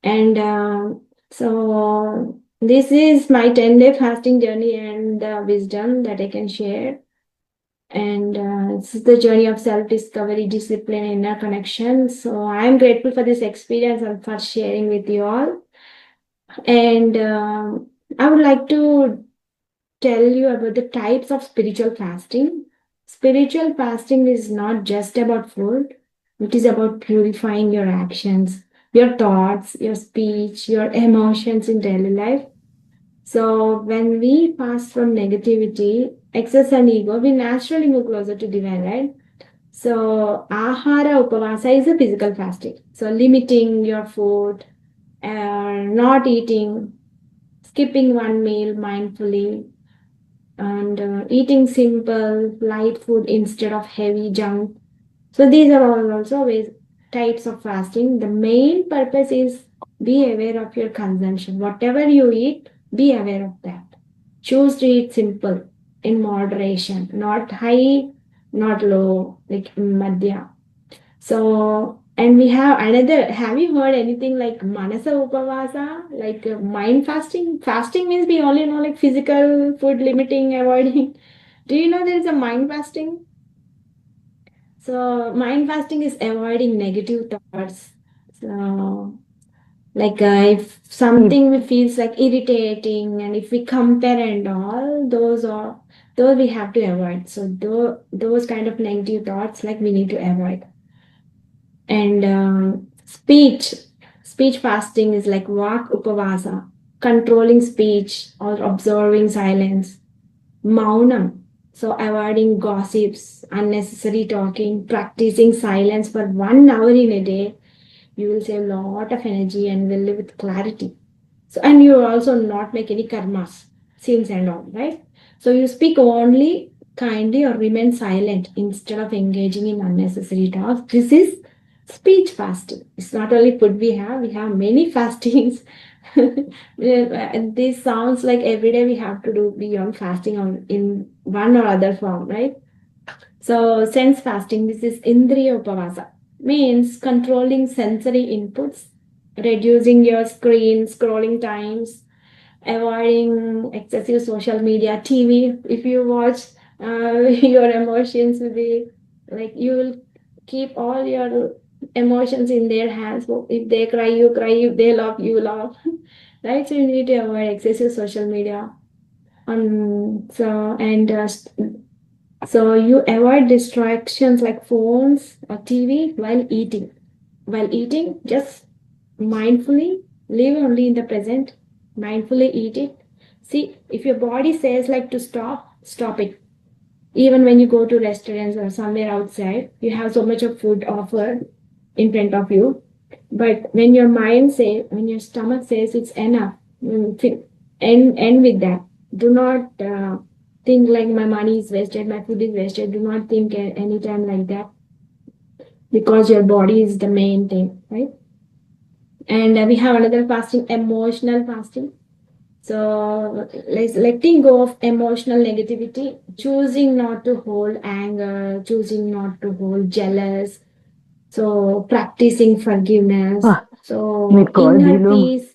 Speaker 1: And so this is my 10-day fasting journey and the wisdom that I can share. And this is the journey of self-discovery, discipline, inner connection. So I'm grateful for this experience and for sharing with you all. And I would like to tell you about the types of spiritual fasting. Spiritual fasting is not just about food, it is about purifying your actions, your thoughts, your speech, your emotions in daily life. So when we fast from negativity, excess and ego, we naturally move closer to divine, right? So ahara upavasa is a physical fasting. So limiting your food, not eating, skipping one meal mindfully, and eating simple, light food instead of heavy junk. So these are all also ways types of fasting. The main purpose is be aware of your consumption. Whatever you eat, be aware of that. Choose to eat simple, in moderation, not high, not low, like madhya. So, and we have another. Have you heard anything like Manasa Upavasa, like mind fasting? Fasting means we only know like physical food limiting, avoiding. Do you know there is a mind fasting? So, mind fasting is avoiding negative thoughts. So, Like if something feels like irritating, and if we compare and all, those we have to avoid. So those kind of negative thoughts, like we need to avoid. And speech fasting is like vak upavasa, controlling speech or observing silence. Maunam, so avoiding gossips, unnecessary talking, practicing silence for 1 hour in a day. You will save a lot of energy and will live with clarity. So, and you also not make any karmas, sins and all, right? So you speak only kindly or remain silent instead of engaging in unnecessary talks. This is speech fasting. It's not only food we have many fastings. This sounds like every day we have to do beyond fasting on in one or other form, right? So sense fasting, this is Indriya Upavasa, means controlling sensory inputs, reducing your screen scrolling times, avoiding excessive social media, TV. If you watch, your emotions will be like, you will keep all your emotions in their hands. So if they cry, you cry. If they laugh, you laugh. Right? So you need to avoid excessive social media. So and so you avoid distractions like phones or TV while eating. While eating, just mindfully live only in the present. Mindfully eat it. See, if your body says like to stop, stop it. Even when you go to restaurants or somewhere outside, you have so much of food offered in front of you. But when your mind says, when your stomach says it's enough, end with that. Do not think like my money is wasted, my food is wasted. Do not think anytime like that, because your body is the main thing, right? And we have another fasting, emotional fasting. So letting go of emotional negativity, choosing not to hold anger, choosing not to hold jealous. So practicing forgiveness.
Speaker 2: Ah,
Speaker 1: So
Speaker 2: Miko,
Speaker 1: inner
Speaker 2: Dilum.
Speaker 1: peace,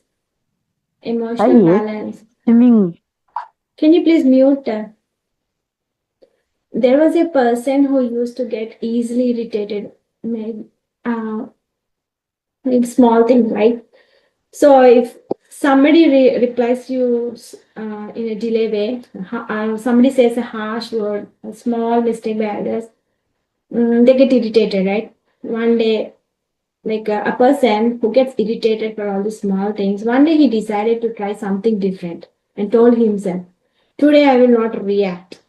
Speaker 1: emotional
Speaker 2: Ay,
Speaker 1: balance.
Speaker 2: swimming.
Speaker 1: Can you please mute? There was a person who used to get easily irritated, maybe, uh, with small things, right? So if somebody replies you in a delay way, somebody says a harsh word, a small mistake by others, they get irritated, right? One day, like a person who gets irritated for all the small things, one day he decided to try something different and told himself, today I will not react.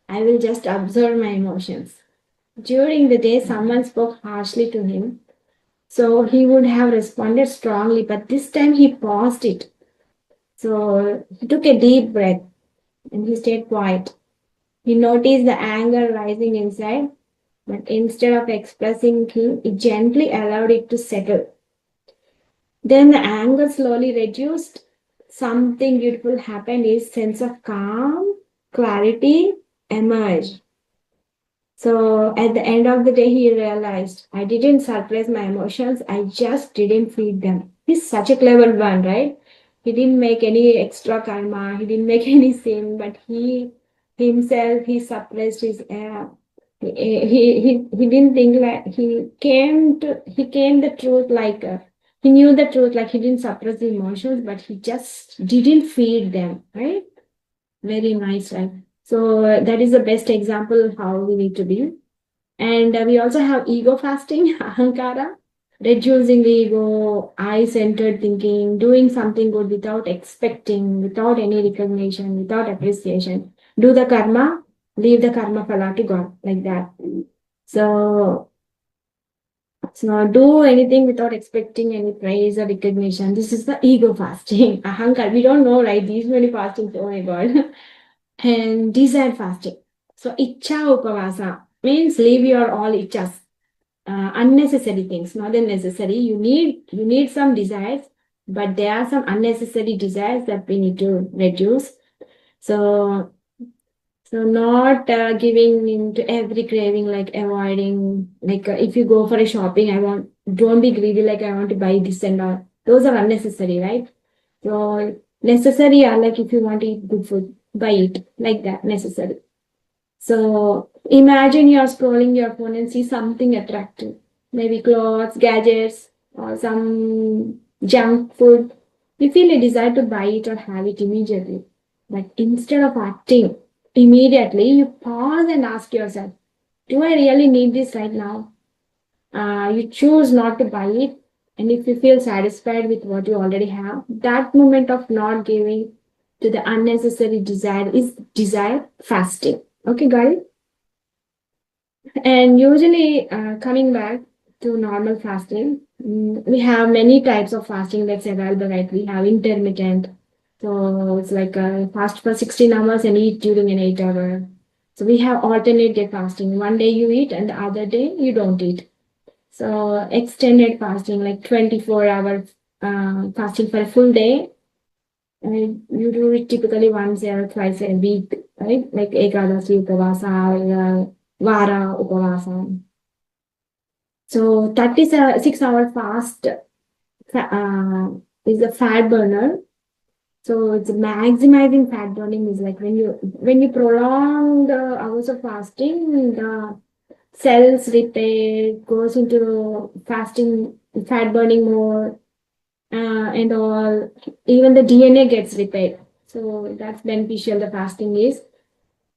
Speaker 1: I will just observe my emotions. During the day, someone spoke harshly to him, so he would have responded strongly, but this time he paused it. So he took a deep breath and he stayed quiet. He noticed the anger rising inside, but instead of expressing it, he gently allowed it to settle. Then the anger slowly reduced. Something beautiful happened. His sense of calm, clarity emerged. So at the end of the day, he realized I didn't suppress my emotions, I just didn't feed them. He's such a clever one, right? He didn't make any extra karma, he didn't make any sin, but he himself, he suppressed his he didn't think like he came the truth like he knew the truth, like he didn't suppress the emotions, but he just didn't feed them, right? Very nice, right? So that is the best example how we need to be. And we also have ego fasting, ahankara, reducing the ego, I centered thinking, doing something good without expecting, without any recognition, without appreciation. Do the karma, leave the karma phala to God, like that. So, so do anything without expecting any praise or recognition. This is the ego fasting, ahankara. We don't know, right? These many fastings, oh my God. And desire fasting. So, icha upavasa means leave your all ichas, unnecessary things, not the necessary. You need some desires, but there are some unnecessary desires that we need to reduce. So not giving into every craving, like avoiding, like if you go for a shopping, don't be greedy, like I want to buy this and all. Those are unnecessary, right? So necessary are like if you want to eat good food, buy it, like that, necessary. So imagine you're scrolling your phone and see something attractive, maybe clothes, gadgets, or some junk food, you feel a desire to buy it or have it immediately. But instead of acting immediately, you pause and ask yourself, do I really need this right now? You choose not to buy it. And if you feel satisfied with what you already have, that moment of not giving to the unnecessary desire is desire fasting. Okay, guys? And usually, coming back to normal fasting, we have many types of fasting that's available, right? We have intermittent. So it's like fast for 16 hours and eat during an 8 hour. So we have alternate day fasting. One day you eat and the other day you don't eat. So extended fasting, like 24 hours fasting for a full day. And you do it typically once or twice a week, right? Like Ekadasi Upavasa or Vara Upavasa. So 36-hour fast is a fat burner. So it's maximizing fat burning is like when you prolong the hours of fasting, the cells repair goes into fasting fat burning more and all. Even the DNA gets repaired. So that's beneficial. The fasting is.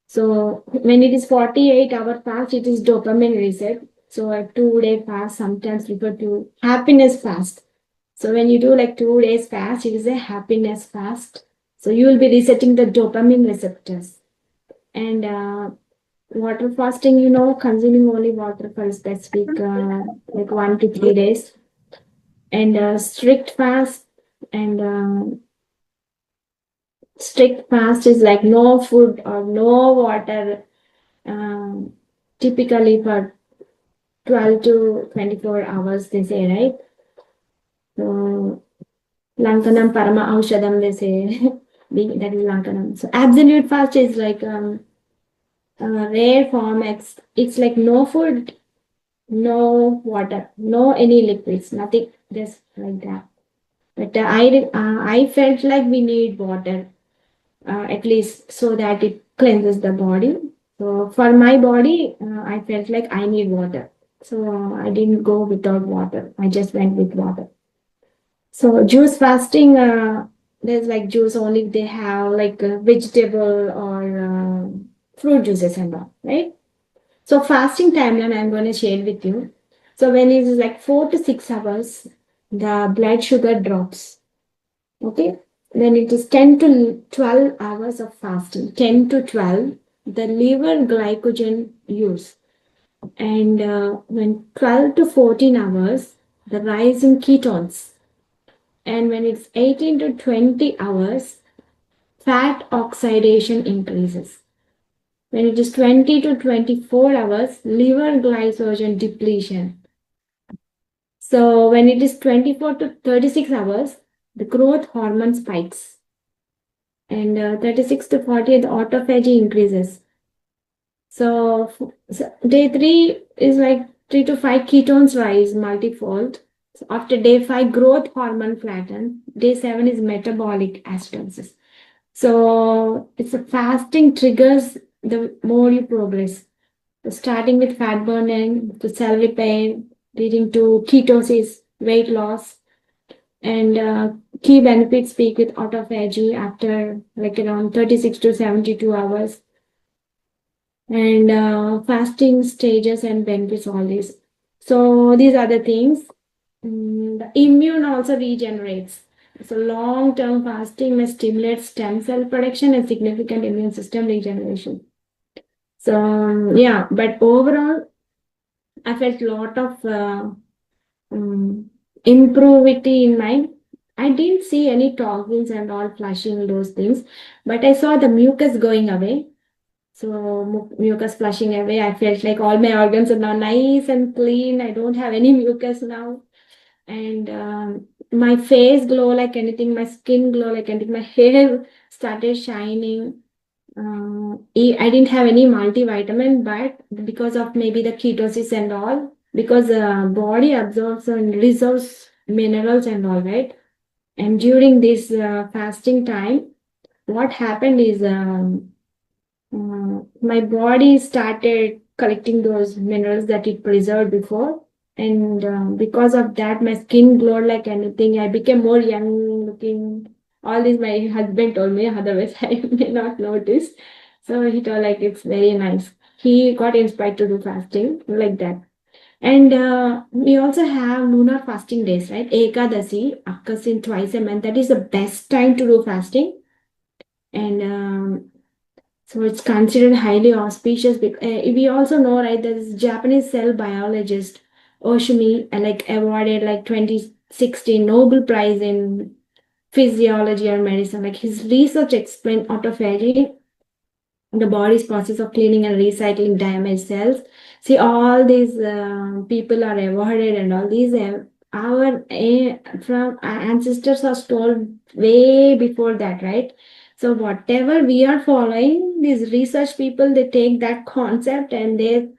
Speaker 1: So when it is 48-hour fast, it is dopamine reset. So a 2 day fast, sometimes referred to happiness fast. So when you do like 2 days fast, it is a happiness fast. So you will be resetting the dopamine receptors. And water fasting, consuming only water for a specific like 1 to 3 days. And strict fast and strict fast is like no food or no water, um, typically for 12 to 24 hours, they say, right? So, Lankanam Parama Aushadam, they say, that is Lankanam. So, absolute fast is like rare form. It's like no food, no water, no any liquids, nothing, just like that. But I felt like we need water, at least so that it cleanses the body. So for my body, I felt like I need water. So I didn't go without water. I just went with water. So juice fasting, there's like juice only if they have like vegetable or fruit juices and all, right? So fasting timeline I'm going to share with you. So when it is like 4 to 6 hours, the blood sugar drops. Okay. Then it is 10 to 12 hours of fasting. 10 to 12, the liver glycogen use. And when 12 to 14 hours, the rise in ketones. And when it's 18 to 20 hours, fat oxidation increases. When it is 20 to 24 hours, liver glycogen depletion. So when it is 24 to 36 hours, the growth hormone spikes. And 36 to 40, the autophagy increases. So, day 3 is like 3 to 5 ketones rise multifold. So after day 5, growth hormone flatten. Day 7 is metabolic acidosis. So it's a fasting triggers the more you progress. So starting with fat burning to cell repair, leading to ketosis, weight loss, and key benefits peak with autophagy after like around 36 to 72 hours. And fasting stages and benefits, all these. So these are the things. The immune also regenerates. So long-term fasting may stimulate stem cell production and significant immune system regeneration. So yeah, but overall, I felt a lot of improvity in mind. I didn't see any toxins and all flushing those things, but I saw the mucus going away. So mucus flushing away. I felt like all my organs are now nice and clean. I don't have any mucus now, and my face glow like anything. My skin glow like anything. My hair started shining. I didn't have any multivitamin, but because of maybe the ketosis and all, because body absorbs and reserves minerals and all, right? And during this fasting time, what happened is my body started collecting those minerals that it preserved before. And because of that, my skin glowed like anything. I became more young looking. All this my husband told me, otherwise I may not notice. So he told like it's very nice. He got inspired to do fasting like that. And we also have lunar fasting days, right? Ekadasi occurs in twice a month. That is the best time to do fasting. And so it's considered highly auspicious. We also know, right, there's Japanese cell biologist Oshimi, like awarded like 2016 Nobel Prize in physiology or medicine. Like his research explained autophagy, the body's process of cleaning and recycling damaged cells. See, all these people are awarded, and all these from our ancestors are told way before that, right? So whatever we are following, these research people, they take that concept and they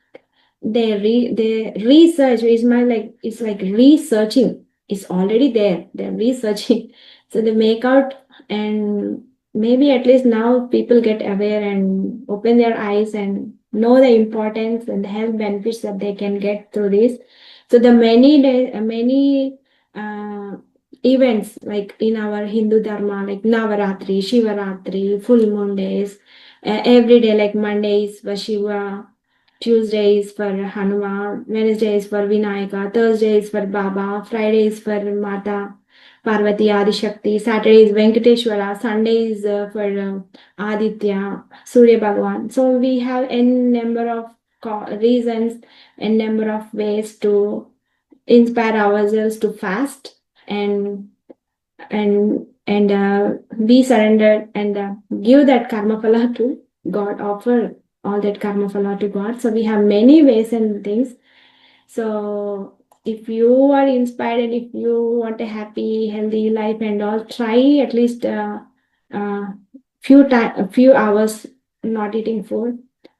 Speaker 1: research is my like it's like researching. It's already there. They're researching, so they make out. And maybe at least now people get aware and open their eyes and know the importance and the health benefits that they can get through this. So the many uh, events like in our Hindu dharma, like Navaratri, Shivaratri, full moon days, every day, like Monday is for Shiva, Tuesday is for Hanuman, Wednesday is for Vinayaka, Thursday is for Baba, Friday is for Mata Parvati Adi Shakti, Saturday is Venkateshwara, Sunday is for Aditya, Surya Bhagavan. So we have n number of reasons, n number of ways to inspire ourselves to fast and be surrendered and give that karma phala to God, offer all that karma phala to God. So we have many ways and things. So if you are inspired and if you want a happy, healthy life and all, try at least uh, a few hours not eating food.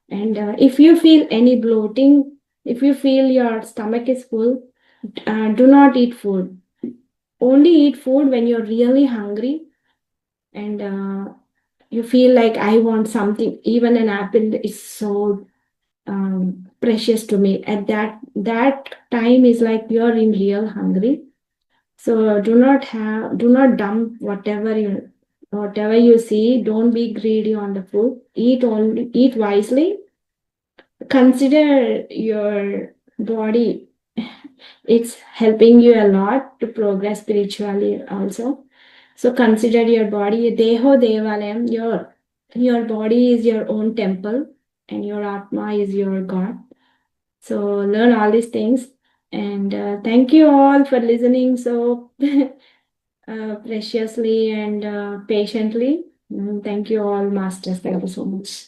Speaker 1: And if you feel any bloating, if you feel your stomach is full, do not eat food. Only eat food when you're really hungry and you feel like I want something. Even an apple is so precious to me. At that time is like you're in real hungry. So do not dump whatever you see. Don't be greedy on the food. Eat wisely. Consider your body. It's helping you a lot to progress spiritually also. So consider your body, Deho Devalayam, your body is your own temple and your Atma is your God. So learn all these things. And thank you all for listening so preciously and patiently. Thank you all, masters. Thank you so much.